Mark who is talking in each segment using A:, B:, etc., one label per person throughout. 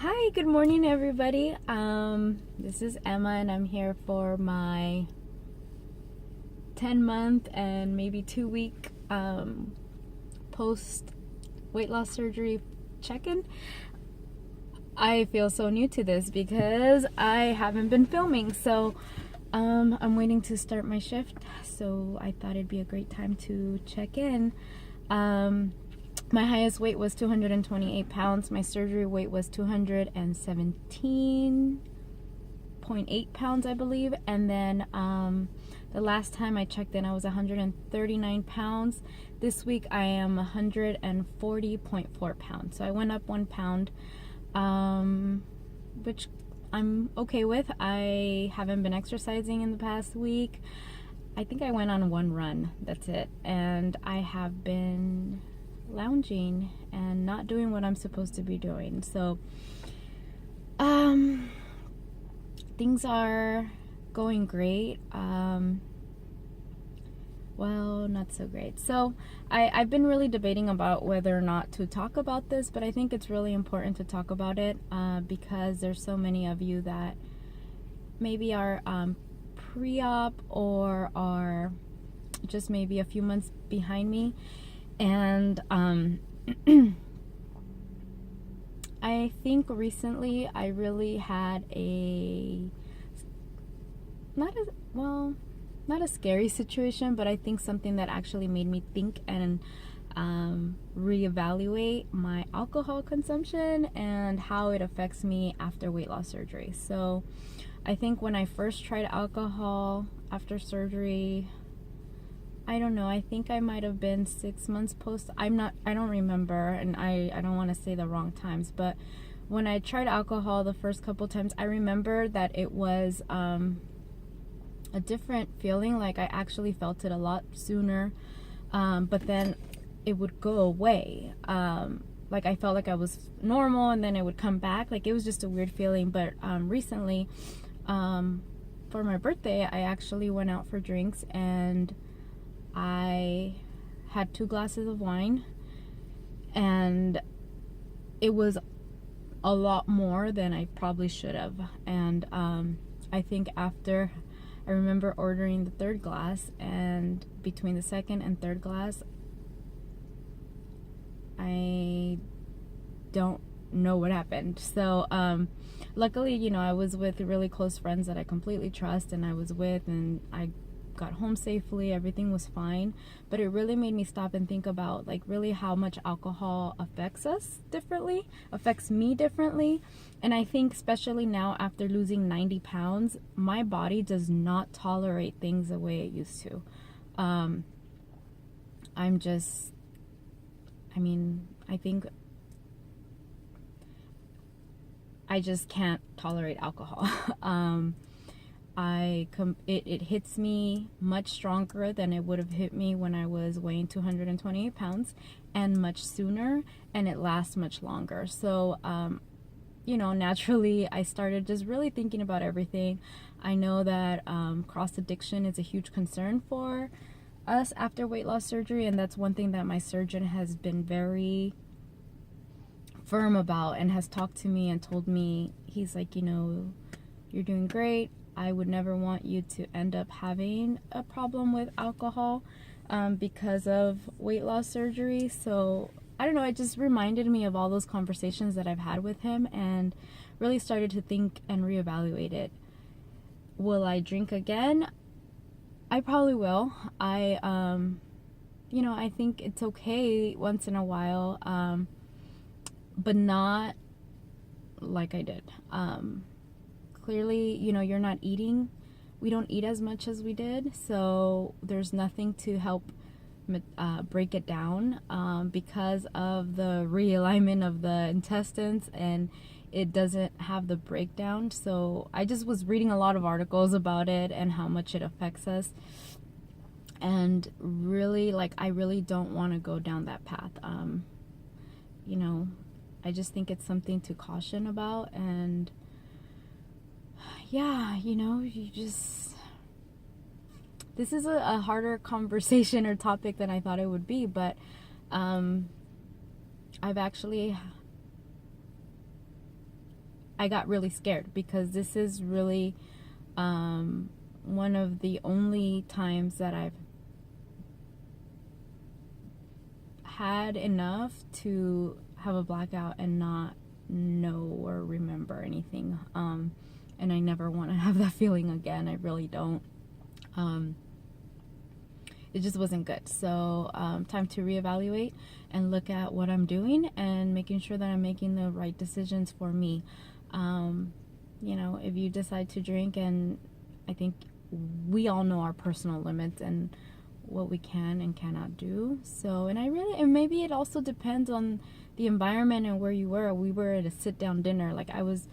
A: Hi, good morning, everybody. This is Emma, and I'm here for my 10-month and maybe 2-week post weight loss surgery check-in. I feel so new to this because I haven't been filming, so I'm waiting to start my shift. So I thought it'd be a great time to check in. My highest weight was 228 pounds. My surgery weight was 217.8 pounds, I believe. And then the last time I checked in, I was 139 pounds. This week, I am 140.4 pounds. So I went up 1 pound, which I'm okay with. I haven't been exercising in the past week. I think I went on one run. That's it. And I have been lounging and not doing what I'm supposed to be doing. So things are going great. Well, not so great. So I've been really debating about whether or not to talk about this, but I think it's really important to talk about it because there's so many of you that maybe are pre-op or are just maybe a few months behind me. And I think recently I really had not a scary situation, but I think something that actually made me think and reevaluate my alcohol consumption and how it affects me after weight loss surgery. So I think when I first tried alcohol after surgery, I don't know, I think I might have been 6 months post. I don't remember, and I don't want to say the wrong times, but when I tried alcohol the first couple times, I remember that it was a different feeling. Like I actually felt it a lot sooner, but then it would go away. Like I felt like I was normal and then it would come back. Like it was just a weird feeling. But recently, for my birthday, I actually went out for drinks and I had 2 glasses of wine, and it was a lot more than I probably should have. And I think after, I remember ordering the 3rd glass, and between the 2nd and 3rd glass, I don't know what happened. So luckily, I was with really close friends that I completely trust, and I was with, and I got home safely. Everything was fine. But it really made me stop and think about like really how much alcohol affects me differently. And I think especially now after losing 90 pounds, my body does not tolerate things the way it used to. I think I just can't tolerate alcohol. It hits me much stronger than it would have hit me when I was weighing 228 pounds, and much sooner, and it lasts much longer. So, naturally, I started just really thinking about everything. I know that cross addiction is a huge concern for us after weight loss surgery, and that's one thing that my surgeon has been very firm about and has talked to me and told me. He's like, you're doing great. I would never want you to end up having a problem with alcohol because of weight loss surgery. So I don't know, it just reminded me of all those conversations that I've had with him, and really started to think and reevaluate it. Will I drink again? I probably will. I think it's okay once in a while, but not like I did. Clearly, you're not eating. We don't eat as much as we did, so there's nothing to help break it down because of the realignment of the intestines, and it doesn't have the breakdown. So I just was reading a lot of articles about it and how much it affects us, and really, I really don't want to go down that path. I just think it's something to caution about. And yeah, this is a harder conversation or topic than I thought it would be, but I've actually I got really scared, because this is really one of the only times that I've had enough to have a blackout and not know or remember anything. And I never want to have that feeling again. I really don't. It just wasn't good. So time to reevaluate and look at what I'm doing and making sure that I'm making the right decisions for me. You know, if you decide to drink, and I think we all know our personal limits and what we can and cannot do. So, and maybe it also depends on the environment and where you were. We were at a sit-down dinner. Like, I was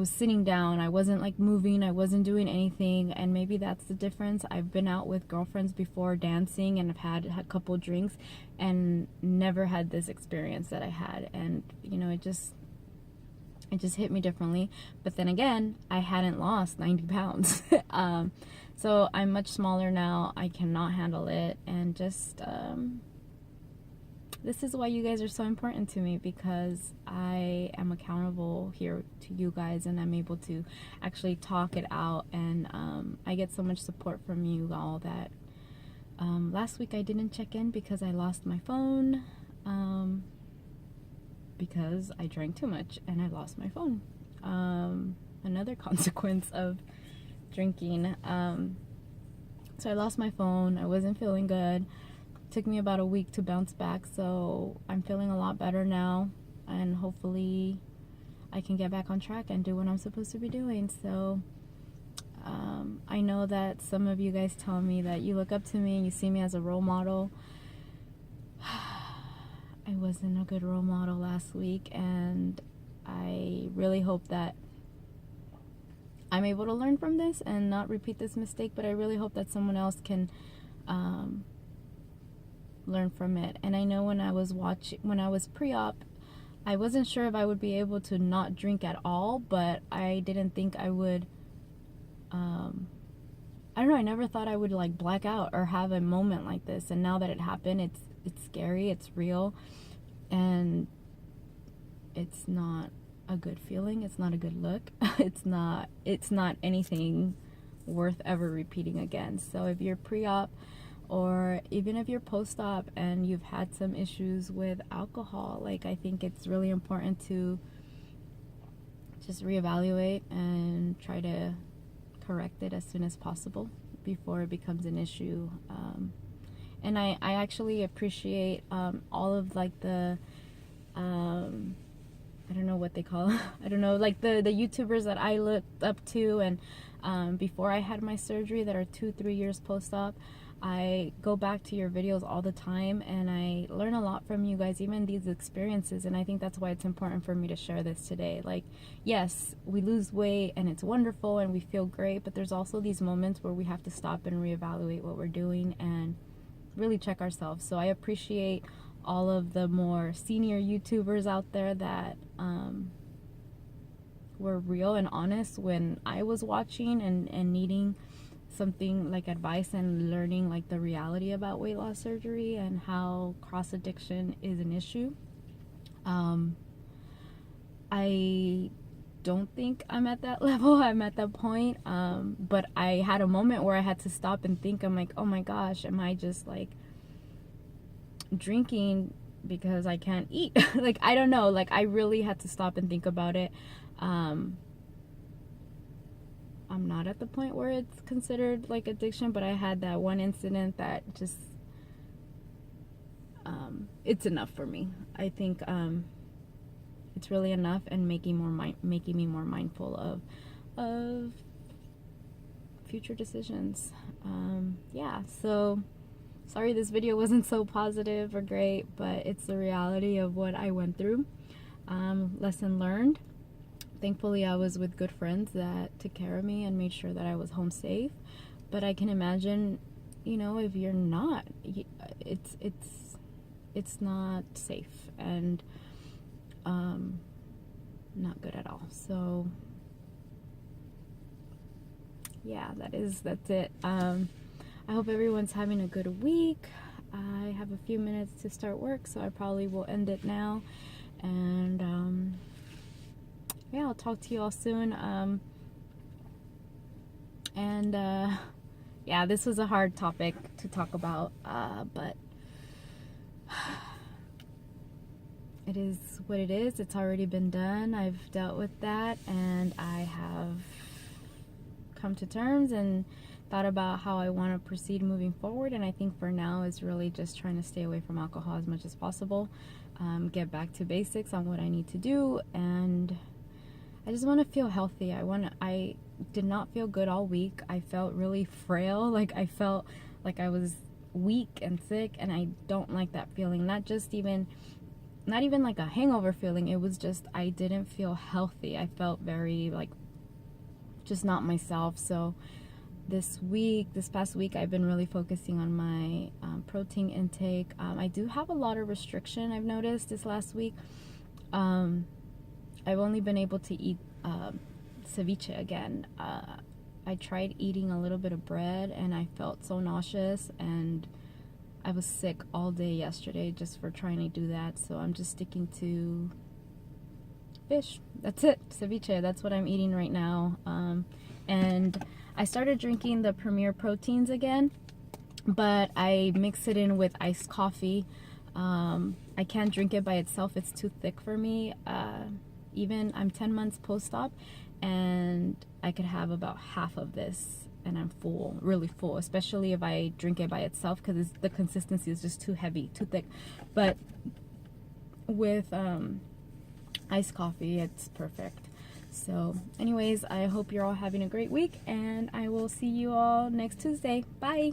A: sitting down. I wasn't like moving. I wasn't doing anything. And maybe that's the difference. I've been out with girlfriends before dancing, and I've had a couple drinks and never had this experience that I had. And, you know, it just hit me differently. But then again, I hadn't lost 90 pounds. So I'm much smaller now. I cannot handle it. And just, this is why you guys are so important to me, because I am accountable here to you guys, and I'm able to actually talk it out. And I get so much support from you all that last week I didn't check in because I lost my phone, because I drank too much and I lost my phone. Another consequence of drinking. So I lost my phone. I wasn't feeling good. Took me about a week to bounce back, so I'm feeling a lot better now, and hopefully I can get back on track and do what I'm supposed to be doing. So I know that some of you guys tell me that you look up to me and you see me as a role model. I wasn't a good role model last week, and I really hope that I'm able to learn from this and not repeat this mistake. But I really hope that someone else can learn from it. And I know when I was pre-op, I wasn't sure if I would be able to not drink at all, but I didn't think I would, I don't know, I never thought I would like black out or have a moment like this. And now that it happened, it's scary, it's real, and it's not a good feeling. It's not a good look. It's not anything worth ever repeating again. So if you're pre-op, or even if you're post-op and you've had some issues with alcohol, like, I think it's really important to just reevaluate and try to correct it as soon as possible before it becomes an issue. And I actually appreciate all of like the I don't know what they call it. I don't know, like the YouTubers that I looked up to, and before I had my surgery, that are 2-3 years post-op. I go back to your videos all the time, and I learn a lot from you guys, even these experiences. And I think that's why it's important for me to share this today. Like, yes, we lose weight and it's wonderful and we feel great, but there's also these moments where we have to stop and reevaluate what we're doing and really check ourselves. So I appreciate all of the more senior YouTubers out there that were real and honest when I was watching and needing something like advice and learning like the reality about weight loss surgery and how cross addiction is an issue. I don't think I'm at that level. I'm at that point. But I had a moment where I had to stop and think. I'm like, oh my gosh, am I just like drinking because I can't eat? Like, I don't know. Like, I really had to stop and think about it. I'm not at the point where it's considered like addiction, but I had that one incident that just, it's enough for me. I think it's really enough, and making me more mindful of future decisions. Yeah, so sorry this video wasn't so positive or great, but it's the reality of what I went through. Lesson learned. Thankfully, I was with good friends that took care of me and made sure that I was home safe. But I can imagine, you know, if you're not, it's not safe and not good at all. So yeah, that's it. I hope everyone's having a good week. I have a few minutes to start work, so I probably will end it now. And yeah, I'll talk to you all soon. Yeah, this was a hard topic to talk about, but it is what it is. It's already been done. I've dealt with that, and I have come to terms and thought about how I want to proceed moving forward. And I think for now is really just trying to stay away from alcohol as much as possible, get back to basics on what I need to do, and I just want to feel healthy. I did not feel good all week. I felt really frail. Like I felt like I was weak and sick, and I don't like that feeling. Not even like a hangover feeling. It was just, I didn't feel healthy. I felt very like just not myself. So this past week, I've been really focusing on my protein intake. I do have a lot of restriction, I've noticed this last week. I've only been able to eat ceviche again. I tried eating a little bit of bread, and I felt so nauseous, and I was sick all day yesterday just for trying to do that. So I'm just sticking to fish. That's it. Ceviche. That's what I'm eating right now. And I started drinking the Premier Proteins again, but I mix it in with iced coffee. I can't drink it by itself. It's too thick for me. Even I'm 10 months post-op, and I could have about half of this, and I'm full, really full, especially if I drink it by itself, because the consistency is just too heavy, too thick. But with iced coffee, it's perfect. So anyways, I hope you're all having a great week, and I will see you all next Tuesday. Bye.